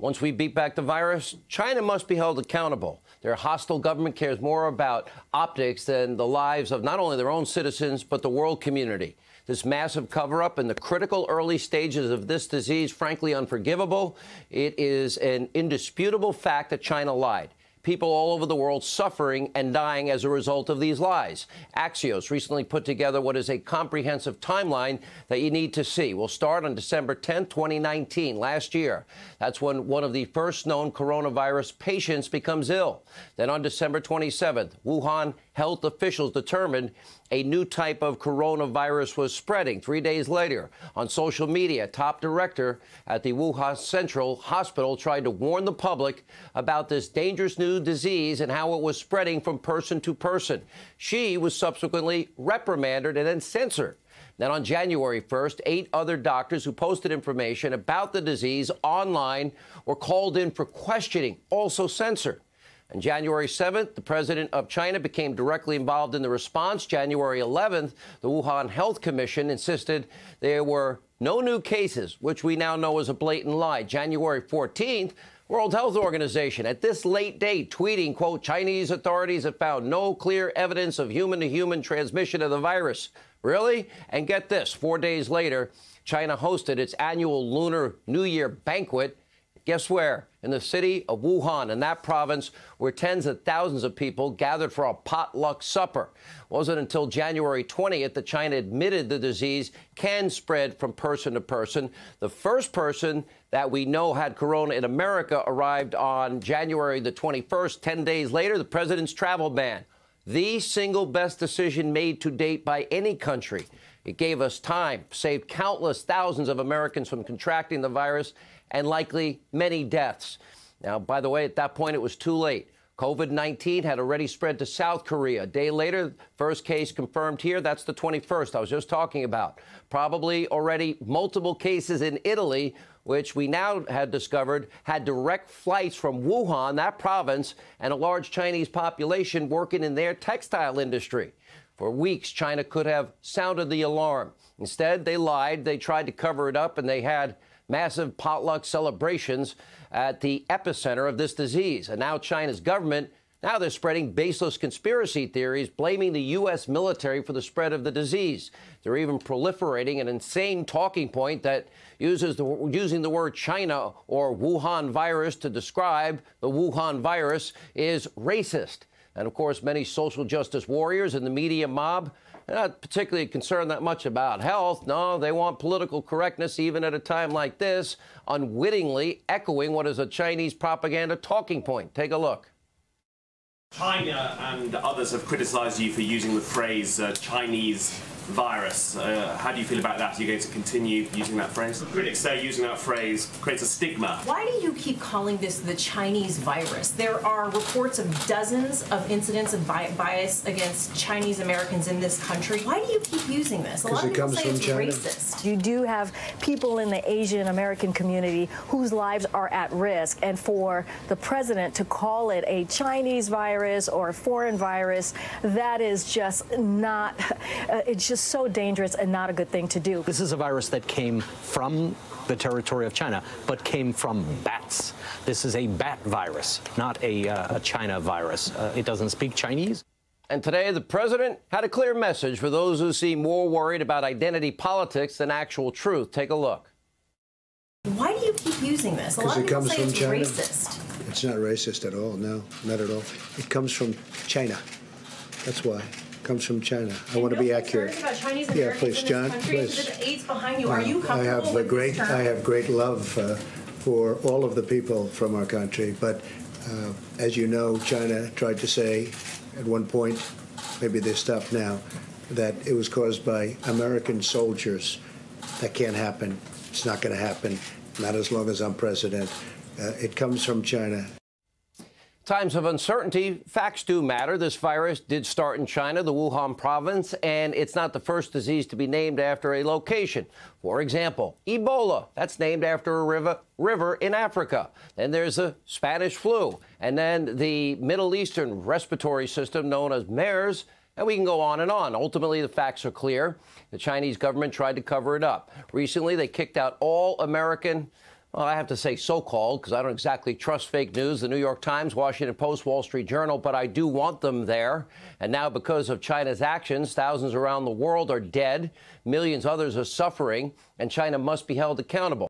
Once we beat back the virus, China must be held accountable. Their hostile government cares more about optics than the lives of not only their own citizens, but the world community. This massive cover-up in the critical early stages of this disease, frankly, unforgivable. It is an indisputable fact that China lied. People all over the world suffering and dying as a result of these lies. Axios recently put together what is a comprehensive timeline that you need to see. We'll start on December 10, 2019, last year. That's when one of the first known coronavirus patients becomes ill. Then on December 27th, Wuhan health officials determined a new type of coronavirus was spreading. 3 days later, on social media, a top director at the Wuhan Central Hospital tried to warn the public about this dangerous new disease and how it was spreading from person to person. She was subsequently reprimanded and then censored. Then on January 1st, 8 other doctors who posted information about the disease online were called in for questioning, also censored. On January 7th, the president of China became directly involved in the response. January 11th, the Wuhan Health Commission insisted there were no new cases, which we now know is a blatant lie. January 14th, World Health Organization at this late date tweeting, quote, Chinese authorities have found no clear evidence of human-to-human transmission of the virus. Really? And get this, 4 days later, China hosted its annual Lunar New Year banquet. Guess where? In the city of Wuhan, in that province, where tens of thousands of people gathered for a potluck supper. It wasn't until January 20th that China admitted the disease can spread from person to person. The first person that we know had corona in America arrived on January the 21st. 10 days later, the president's travel ban. The single best decision made to date by any country. It gave us time, saved countless thousands of Americans from contracting the virus, and likely many deaths. Now, by the way, at that point, it was too late. COVID-19 had already spread to South Korea. A day later, first case confirmed here. That's the 21st I was just talking about. Probably already multiple cases in Italy, which we now had discovered had direct flights from Wuhan, that province, and a large Chinese population working in their textile industry. For weeks, China could have sounded the alarm. Instead, they lied. They tried to cover it up, and they had massive potluck celebrations at the epicenter of this disease. And now China's government, now they're spreading baseless conspiracy theories, blaming the U.S. military for the spread of the disease. They're even proliferating an insane talking point that using the word China or Wuhan virus to describe the Wuhan virus is racist. And, of course, many social justice warriors and the media mob, they're not particularly concerned that much about health. No, they want political correctness even at a time like this, unwittingly echoing what is a Chinese propaganda talking point. Take a look. China and others have criticized you for using the phrase Chinese virus. How do you feel about that? Are you going to continue using that phrase? Critics say using that phrase creates a stigma. Why do you keep calling this the Chinese virus? There are reports of dozens of incidents of bias against Chinese Americans in this country. Why do you keep using this? A lot of people say it's racist. You do have people in the Asian American community whose lives are at risk, and for the president to call it a Chinese virus or a foreign virus, that is just not, it's just so dangerous and not a good thing to do. This is a virus that came from the territory of China, but came from bats. This is a bat virus, not a China virus. It doesn't speak Chinese. And today, the president had a clear message for those who seem more worried about identity politics than actual truth. Take a look. Why do you keep using this? A lot of people say it's racist. It's not racist at all. No, not at all. It comes from China. That's why. Comes from China. I want to be accurate. About Chinese Americans please, John. Please. The AIDS behind you. Are you comfortable with this term? I have great love for all of the people from our country, but as you know, China tried to say at one point, maybe they stopped now, that it was caused by American soldiers. That can't happen. It's not going to happen. Not as long as I'm president. It comes from China. Times of uncertainty, facts do matter. This virus did start in China, the Wuhan province, and it's not the first disease to be named after a location. For example, Ebola, that's named after a river in Africa. Then there's the Spanish flu, and then the Middle Eastern respiratory system known as MERS, and we can go on and on. Ultimately, the facts are clear. The Chinese government tried to cover it up. Recently, they kicked out all American Well, I have to say so-called because I don't exactly trust fake news, the New York Times, Washington Post, Wall Street Journal, but I do want them there. And now because of China's actions, thousands around the world are dead, millions others are suffering, and China must be held accountable.